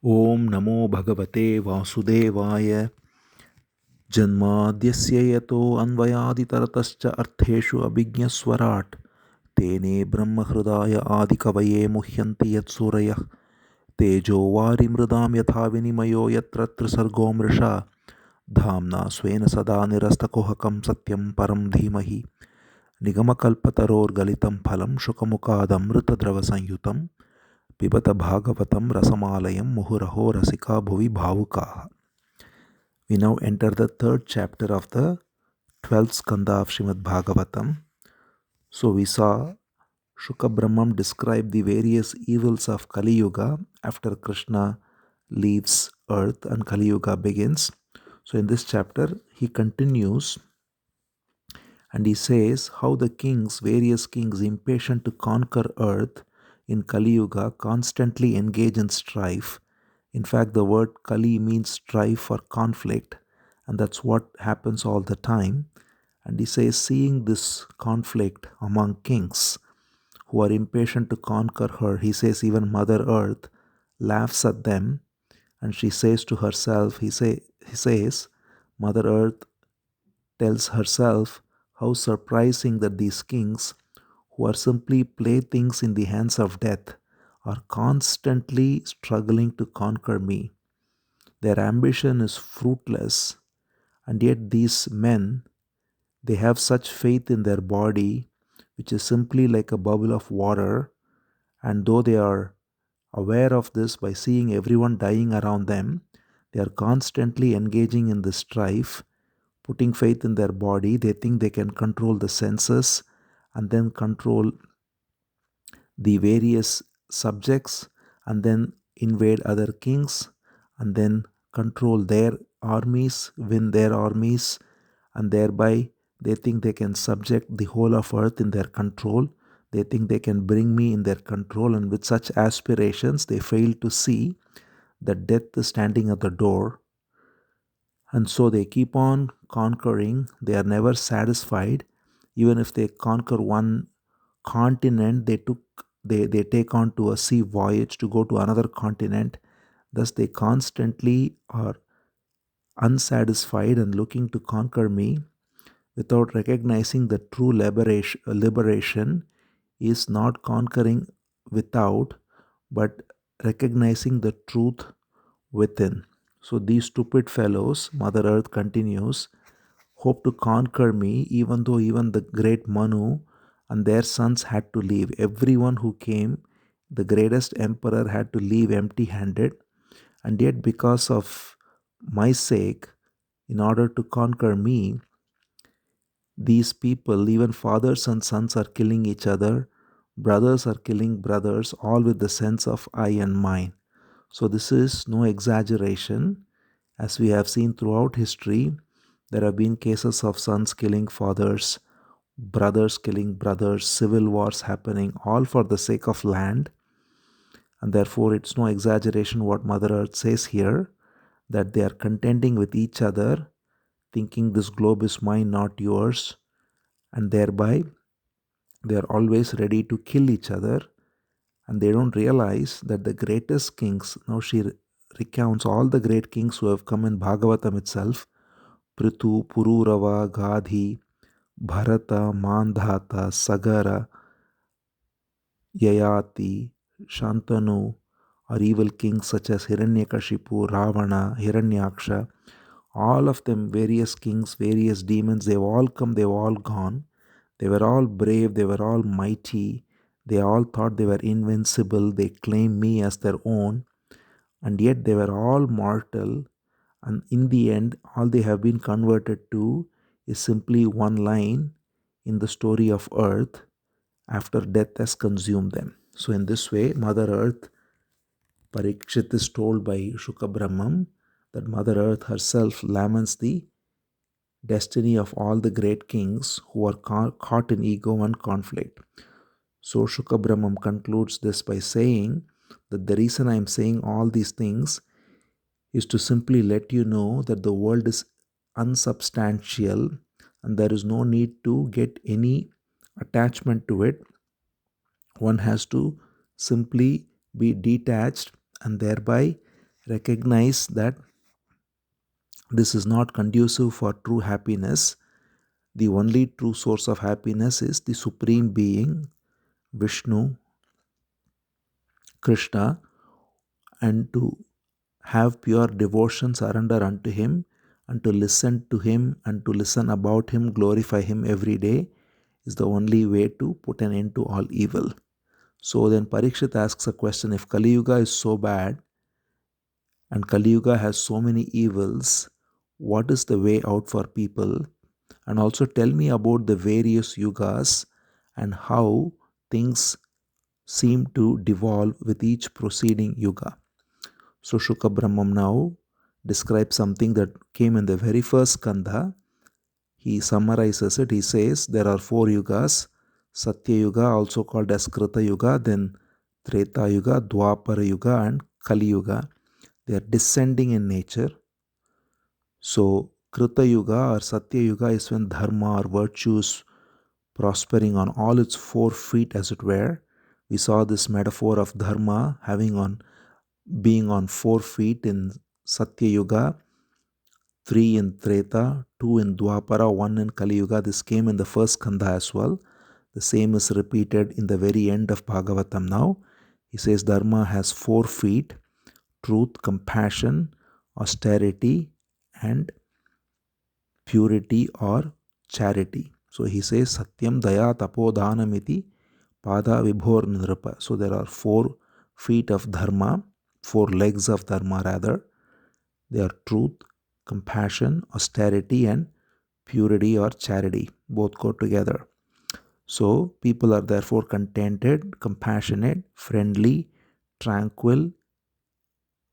Om Namo Bhagavate Vasudevaya Janmadhyasya yato anvayaditaratascha artheshu abhignaswarat Tene Brahmahridaya Adikavaye Muhyanti Yatsurayah Tejo Varimridam Yatha Vinimayo Yatra Trisargo Mrisha Dhamna Svena Sada Nirastakohakam Satyam Param Dhimahi Nigamakalpataror Galitam Phalam Shukamukadamrita Sanyutam Pibata Bhagavatam Rasamalayam Muhuraho Rasika Bhuvi Bhavukaha. We now enter the third chapter of the 12th Skandha of Srimad Bhagavatam. So we saw Shuka Brahmam describe the various evils of Kali Yuga after Krishna leaves earth and Kali Yuga begins. So in this chapter he continues and he says how the kings, various kings impatient to conquer earth in Kali Yuga constantly engage in strife. In fact, the word Kali means strife or conflict, and that's what happens all the time. And he says, seeing this conflict among kings who are impatient to conquer her, he says, even Mother Earth laughs at them, and she says to herself, he says, Mother Earth tells herself how surprising that these kings, who are simply playthings in the hands of death, are constantly struggling to conquer me. Their ambition is fruitless, and yet these men, they have such faith in their body, which is simply like a bubble of water, and though they are aware of this by seeing everyone dying around them, they are constantly engaging in this strife, putting faith in their body. They think they can control the senses and then control the various subjects and then invade other kings and then control their armies, win their armies, and thereby they think they can subject the whole of earth in their control. They think they can bring me in their control, and with such aspirations, they fail to see that death is standing at the door. And so they keep on conquering. They are never satisfied. Even if they conquer one continent, they take on to a sea voyage to go to another continent. Thus they constantly are unsatisfied and looking to conquer me without recognizing that true liberation is not conquering without, but recognizing the truth within. So these stupid fellows, Mother Earth continues, hope to conquer me, even though even the great Manu and their sons had to leave. Everyone who came, the greatest emperor, had to leave empty handed. And yet, because of my sake, in order to conquer me, these people, even fathers and sons, are killing each other. Brothers are killing brothers, all with the sense of I and mine. So, this is no exaggeration. As we have seen throughout history, there have been cases of sons killing fathers, brothers killing brothers, civil wars happening, all for the sake of land. And therefore, it's no exaggeration what Mother Earth says here, that they are contending with each other, thinking this globe is mine, not yours, and thereby they are always ready to kill each other. And they don't realize that the greatest kings, now she recounts all the great kings who have come in Bhagavatam itself, Prithu, Pururava, Gadhi, Bharata, Mandhata, Sagara, Yayati, Shantanu, or evil kings such as Hiranyakashipu, Ravana, Hiranyaksha, all of them, various kings, various demons, they've all come, they've all gone. They were all brave, they were all mighty, they all thought they were invincible, they claimed me as their own, and yet they were all mortal. And in the end, all they have been converted to is simply one line in the story of earth after death has consumed them. So, in this way, Mother Earth, Parikshit is told by Shuka Brahmam that Mother Earth herself laments the destiny of all the great kings who are caught in ego and conflict. So, Shuka Brahmam concludes this by saying that the reason I am saying all these things is to simply let you know that the world is unsubstantial and there is no need to get any attachment to it. One has to simply be detached and thereby recognize that this is not conducive for true happiness. The only true source of happiness is the Supreme Being, Vishnu, Krishna, and to have pure devotion, surrender unto Him, and to listen to Him and to listen about Him, glorify Him every day is the only way to put an end to all evil. So then Parikshit asks a question, if Kali Yuga is so bad and Kali Yuga has so many evils, what is the way out for people? And also tell me about the various yugas and how things seem to devolve with each proceeding yuga. So Shuka Brahmam now describes something that came in the very first Skandha. He summarizes it. He says there are 4 yugas: Satya Yuga, also called as Krita Yuga, then Treta Yuga, Dwapara Yuga, and Kali Yuga. They are descending in nature. So Krita Yuga or Satya Yuga is when dharma or virtues prospering on all its 4 feet, as it were. We saw this metaphor of dharma being on 4 feet in Satya Yuga, 3 in Treta, 2 in Dwapara, 1 in Kali Yuga. This came in the first Skandha as well. The same is repeated in the very end of Bhagavatam now. He says Dharma has 4 feet: truth, compassion, austerity, and purity or charity. So he says Satyam, Daya, Tapodhanamiti, Pada, Vibhor, Nripa. So there are 4 feet of Dharma, 4 legs of Dharma rather. They are truth, compassion, austerity, and purity or charity. Both go together. So people are therefore contented, compassionate, friendly, tranquil,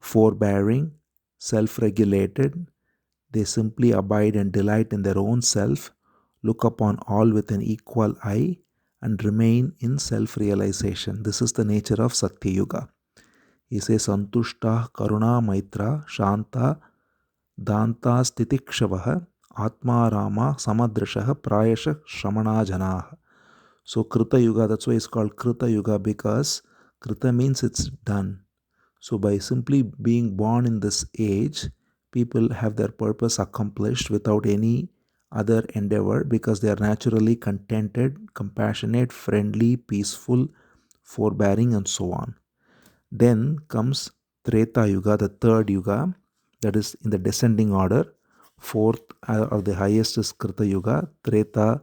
forbearing, self-regulated. They simply abide and delight in their own self, look upon all with an equal eye, and remain in self-realization. This is the nature of Satya Yuga. He says, Santushta Karuna Maitra Shanta Danta Stitikshavah Atma Rama Samadrishaha Prayasha Shramana Janaha. So Krita Yuga, that's why it's called Krita Yuga, because Krita means it's done. So by simply being born in this age, people have their purpose accomplished without any other endeavor, because they are naturally contented, compassionate, friendly, peaceful, forbearing, and so on. Then comes Treta Yuga, the third yuga, that is in the descending order. Fourth or the highest is Krita Yuga. Treta,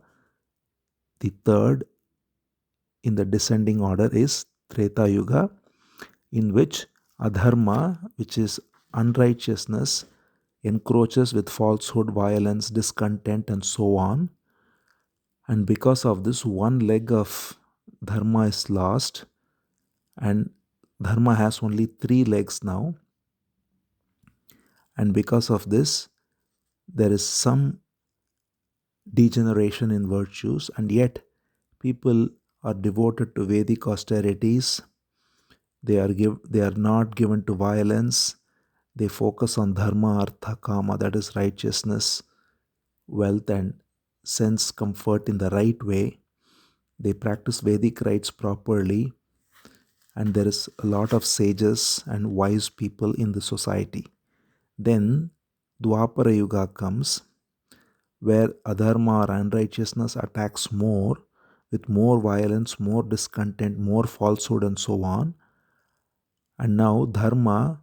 the third in the descending order, is Treta Yuga, in which adharma, which is unrighteousness, encroaches with falsehood, violence, discontent, and so on. And because of this, one leg of dharma is lost, and dharma has only 3 legs now. And because of this, there is some degeneration in virtues, and yet people are devoted to Vedic austerities. They are not given to violence. They focus on dharma, artha, kama, that is righteousness, wealth, and sense comfort in the right way. They practice Vedic rites properly, and there is a lot of sages and wise people in the society. Then Dwapara Yuga comes, where adharma or unrighteousness attacks more, with more violence, more discontent, more falsehood, and so on. And now dharma,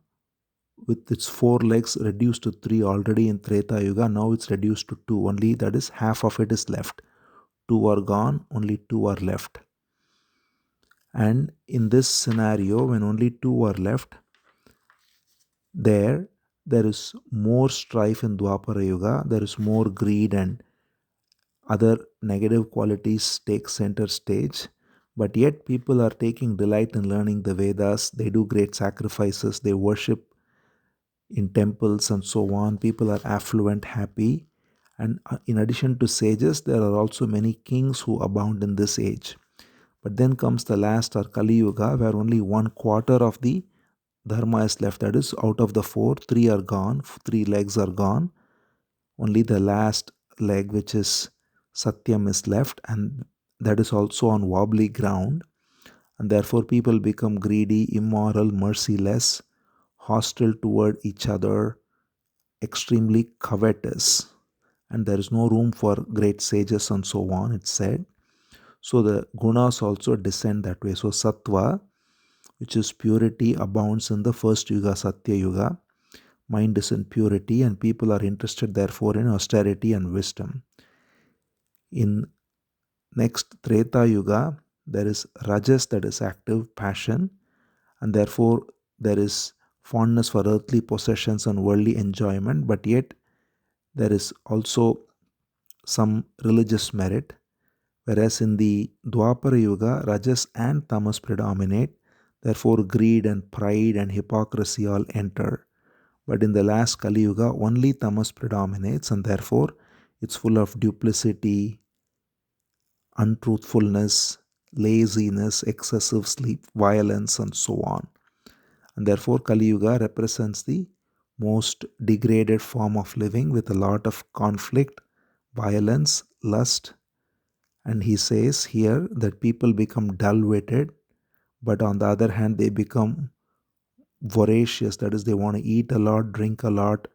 with its 4 legs, reduced to 3 already in Treta Yuga. Now it's reduced to 2 only, that is half of it is left. 2 are gone, only 2 are left. And in this scenario, when only 2 are left, there is more strife in Dwapara Yuga. There is more greed and other negative qualities take center stage. But yet people are taking delight in learning the Vedas. They do great sacrifices. They worship in temples and so on. People are affluent, happy. And in addition to sages, there are also many kings who abound in this age. But then comes the last or Kali Yuga, where only 1/4 of the dharma is left. That is, out of the 4, 3 are gone, 3 legs are gone. Only the last leg, which is Satyam, is left, and that is also on wobbly ground. And therefore people become greedy, immoral, merciless, hostile toward each other, extremely covetous, and there is no room for great sages and so on, it's said. So the gunas also descend that way. So sattva, which is purity, abounds in the first yuga, Satya Yuga. Mind is in purity, and people are interested therefore in austerity and wisdom. In next Treta Yuga, there is rajas, that is active passion, and therefore there is fondness for earthly possessions and worldly enjoyment, but yet there is also some religious merit. Whereas in the Dwapara Yuga, rajas and tamas predominate, therefore greed and pride and hypocrisy all enter. But in the last Kali Yuga, only tamas predominates, and therefore it's full of duplicity, untruthfulness, laziness, excessive sleep, violence, and so on. And therefore, Kali Yuga represents the most degraded form of living with a lot of conflict, violence, lust. And he says here that people become dull witted, but on the other hand, they become voracious. That is, they want to eat a lot, drink a lot.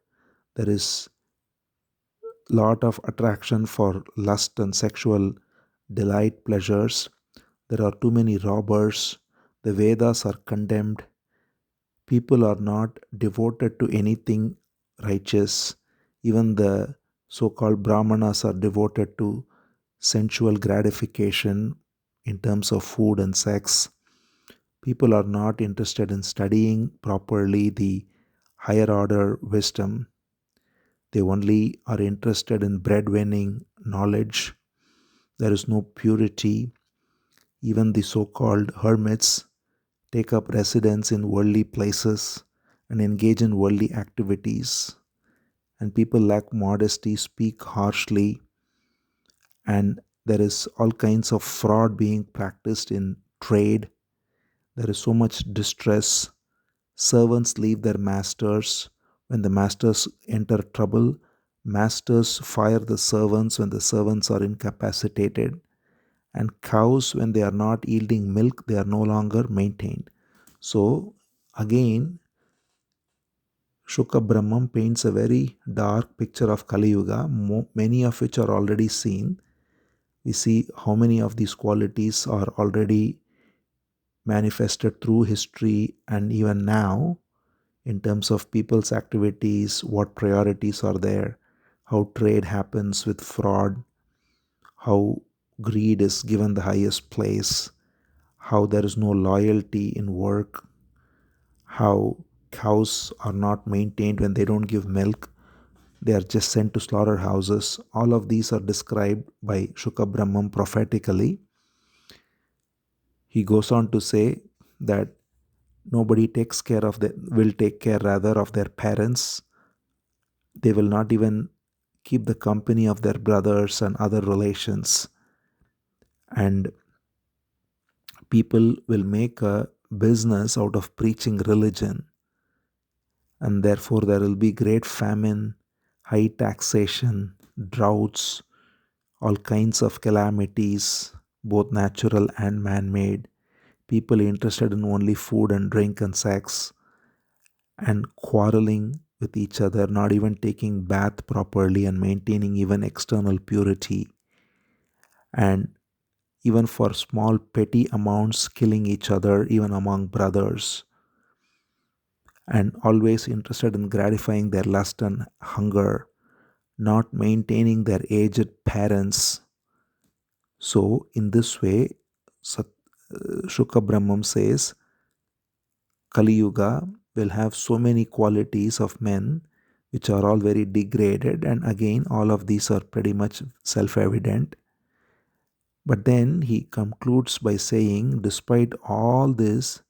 There is lot of attraction for lust and sexual delight, pleasures. There are too many robbers. The Vedas are condemned. People are not devoted to anything righteous. Even the so called Brahmanas are devoted to sensual gratification in terms of food and sex. People are not interested in studying properly the higher order wisdom. They only are interested in breadwinning knowledge. There is no purity. Even the so called hermits take up residence in worldly places and engage in worldly activities. And people lack modesty, speak harshly, and there is all kinds of fraud being practiced in trade. There is so much distress. Servants leave their masters. When the masters enter trouble, masters fire the servants when the servants are incapacitated. And cows, when they are not yielding milk, they are no longer maintained. So, again, Shuka Brahmam paints a very dark picture of Kali Yuga, many of which are already seen. We see how many of these qualities are already manifested through history and even now in terms of people's activities, what priorities are there, how trade happens with fraud, how greed is given the highest place, how there is no loyalty in work, how cows are not maintained when they don't give milk, they are just sent to slaughterhouses. All of these are described by Shuka Brahmam prophetically. He goes on to say that nobody will take care rather of their parents. They will not even keep the company of their brothers and other relations. And people will make a business out of preaching religion. And therefore, there will be great famine, high taxation, droughts, all kinds of calamities, both natural and man made. People interested in only food and drink and sex, and quarreling with each other, not even taking bath properly and maintaining even external purity, and even for small petty amounts killing each other even among brothers, and always interested in gratifying their lust and hunger, not maintaining their aged parents. So in this way, Shuka Brahmam says Kali Yuga will have so many qualities of men which are all very degraded, and again all of these are pretty much self-evident. But then he concludes by saying, despite all this,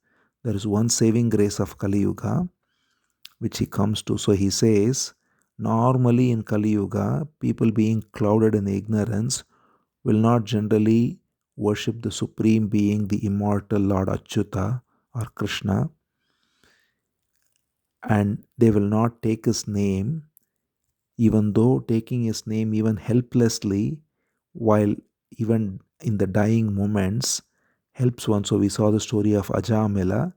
there is one saving grace of Kali Yuga which he comes to. So he says, normally in Kali Yuga, people being clouded in ignorance will not generally worship the Supreme Being, the immortal Lord Achyuta or Krishna, and they will not take his name, even though taking his name even helplessly while even in the dying moments helps one. So we saw the story of Ajamila,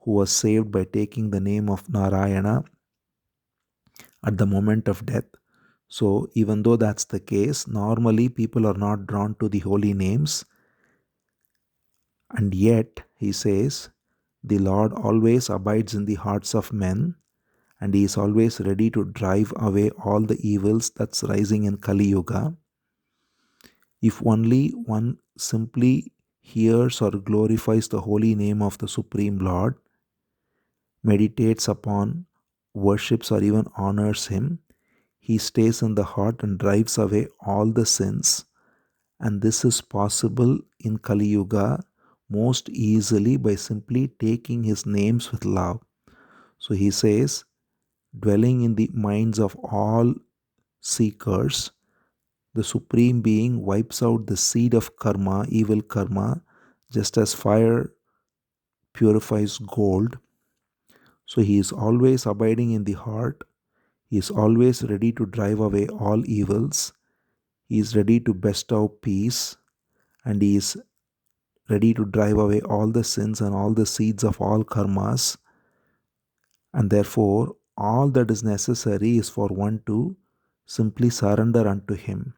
who was saved by taking the name of Narayana at the moment of death. So, even though that's the case, normally people are not drawn to the holy names, and yet, he says, the Lord always abides in the hearts of men, and he is always ready to drive away all the evils that's rising in Kali Yuga. If only one simply hears or glorifies the holy name of the Supreme Lord, meditates upon, worships, or even honors him, he stays in the heart and drives away all the sins. And this is possible in Kali Yuga most easily by simply taking his names with love. So he says, dwelling in the minds of all seekers, the Supreme Being wipes out the seed of karma, evil karma, just as fire purifies gold. So he is always abiding in the heart. He is always ready to drive away all evils. He is ready to bestow peace, and he is ready to drive away all the sins and all the seeds of all karmas. And therefore, all that is necessary is for one to simply surrender unto him.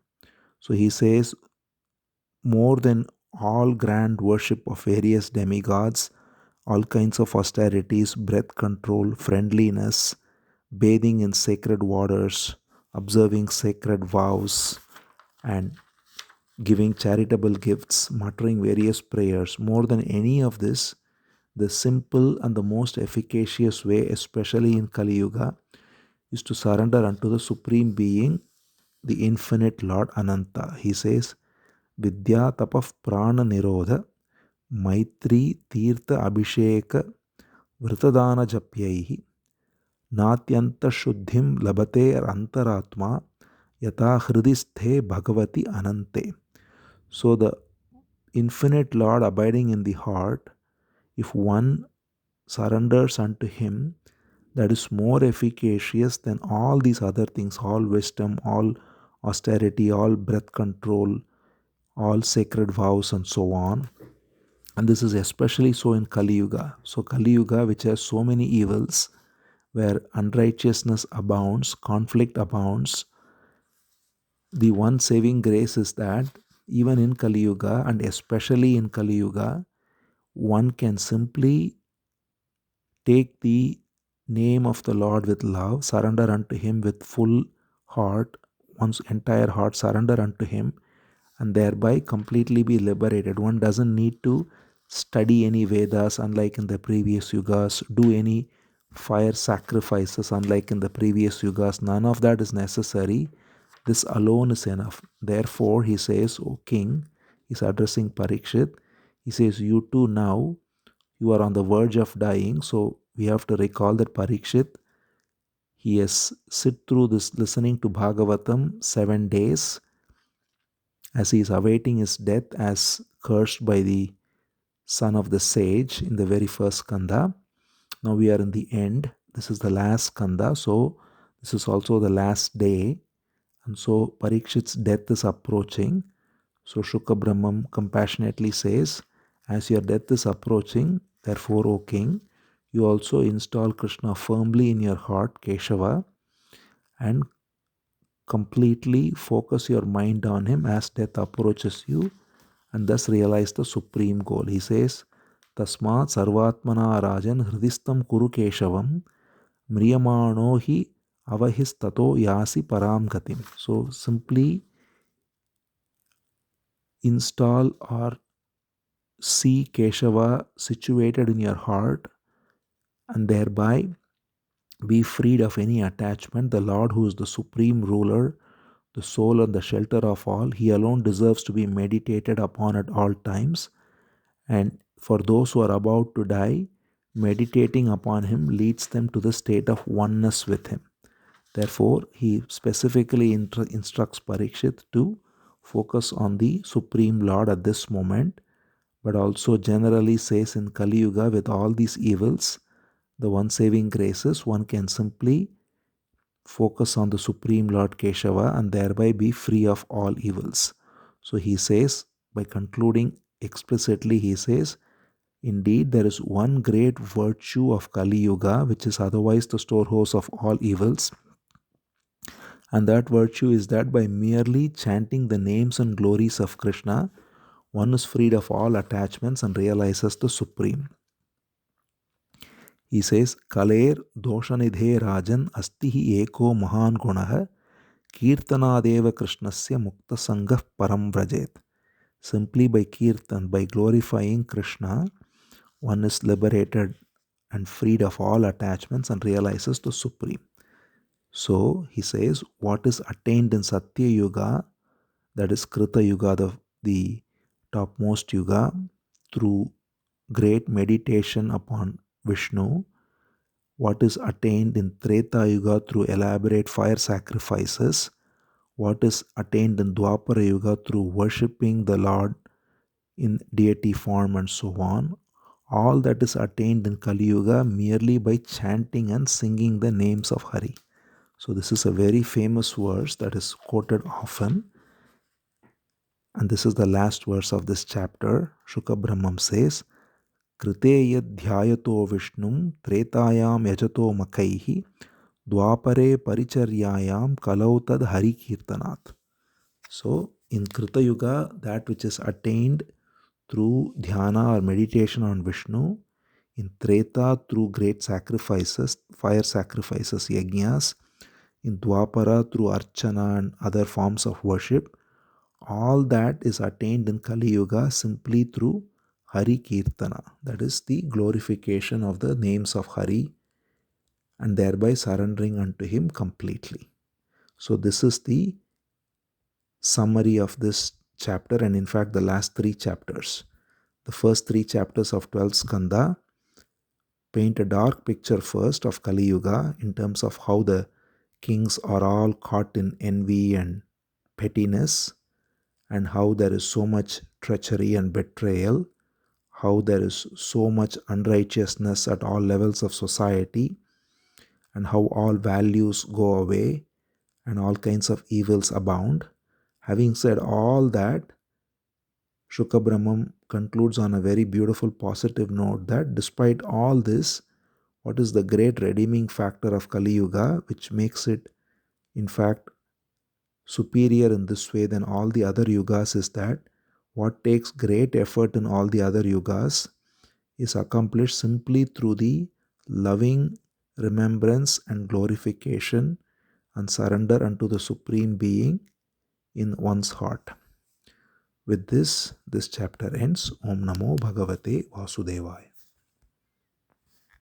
So he says, more than all grand worship of various demigods, all kinds of austerities, breath control, friendliness, bathing in sacred waters, observing sacred vows, and giving charitable gifts, muttering various prayers, more than any of this, the simple and the most efficacious way, especially in Kali Yuga, is to surrender unto the Supreme Being, the infinite Lord Ananta. He says, Vidya tapaf prana nirodha maitri tirtha abhisheka vritadana japyaihi natyanta shuddhim labate antaratma yata hridisthe bhagavati anante. So the infinite Lord abiding in the heart, if one surrenders unto him, that is more efficacious than all these other things, all wisdom, all austerity, all breath control, all sacred vows, and so on. And this is especially so in Kali Yuga. So Kali Yuga, which has so many evils, where unrighteousness abounds, conflict abounds, the one saving grace is that even in Kali Yuga, and especially in Kali Yuga, one can simply take the name of the Lord with love, surrender unto him with full heart, one's entire heart, surrender unto him, and thereby completely be liberated. One doesn't need to study any Vedas, unlike in the previous yugas, do any fire sacrifices, unlike in the previous yugas. None of that is necessary. This alone is enough. Therefore, he says, O king, he's addressing Parikshit, he says, you too now, you are on the verge of dying. So we have to recall that Parikshit, he has sit through this listening to Bhagavatam 7 days as he is awaiting his death as cursed by the son of the sage in the very first Skandha. Now we are in the end. This is the last Skandha. So this is also the last day. And so Parikshit's death is approaching. So Shuka Brahmam compassionately says, as your death is approaching, therefore, O king, you also install Krishna firmly in your heart, Keshava, and completely focus your mind on him as death approaches you, and thus realize the supreme goal. He says, Tasmat sarvatmana rajan hridistam kuru keshavam mriyamano hi avahistato yasi param gatim. So simply install or see Keshava situated in your heart, and thereby be freed of any attachment. The Lord, who is the supreme ruler, the soul and the shelter of all, he alone deserves to be meditated upon at all times. And for those who are about to die, meditating upon him leads them to the state of oneness with him. Therefore, he specifically instructs Parikshit to focus on the Supreme Lord at this moment, but also generally says in Kali Yuga, with all these evils, the one saving graces, one can simply focus on the Supreme Lord Keshava and thereby be free of all evils. So he says, by concluding explicitly, he says, Indeed, there is one great virtue of Kali Yuga, which is otherwise the storehouse of all evils. And that virtue is that by merely chanting the names and glories of Krishna, one is freed of all attachments and realizes the Supreme. He says, Kaler doshanidhe rajan astihi eko mahan gunaha kirtanadeva krishnasya mukta sangha param vrajet. Simply by kirtan, by glorifying Krishna, one is liberated and freed of all attachments and realizes the Supreme. So he says, what is attained in Satya Yuga, that is Krita Yuga, the topmost Yuga, through great meditation upon Vishnu, what is attained in Treta Yuga through elaborate fire sacrifices, what is attained in Dwapara Yuga through worshipping the Lord in deity form and so on, all that is attained in Kali Yuga merely by chanting and singing the names of Hari. So this is a very famous verse that is quoted often. And this is the last verse of this chapter. Shuka Brahmam says, Kriteya dhyayato vishnum tretayam yajato makaihi dwapare paricharyayam kalautad hari kirtanat. So in Krita Yuga, that which is attained through dhyana or meditation on Vishnu, in Treta through great sacrifices, fire sacrifices, yajnas, in Dwapara through Archana and other forms of worship, all that is attained in Kali Yuga simply through Hari Kirtana, that is the glorification of the names of Hari and thereby surrendering unto him completely. So this is the summary of this chapter, and in fact the last 3 chapters. The first 3 chapters of 12th Skandha paint a dark picture first of Kali Yuga in terms of how the kings are all caught in envy and pettiness, and how there is so much treachery and betrayal, how there is so much unrighteousness at all levels of society, and how all values go away and all kinds of evils abound. Having said all that, Shuka Brahmam concludes on a very beautiful positive note that despite all this, what is the great redeeming factor of Kali Yuga, which makes it in fact superior in this way than all the other yugas, is that what takes great effort in all the other yugas is accomplished simply through the loving remembrance and glorification and surrender unto the Supreme Being in one's heart. With this chapter ends. Om Namo Bhagavate Vasudevaya.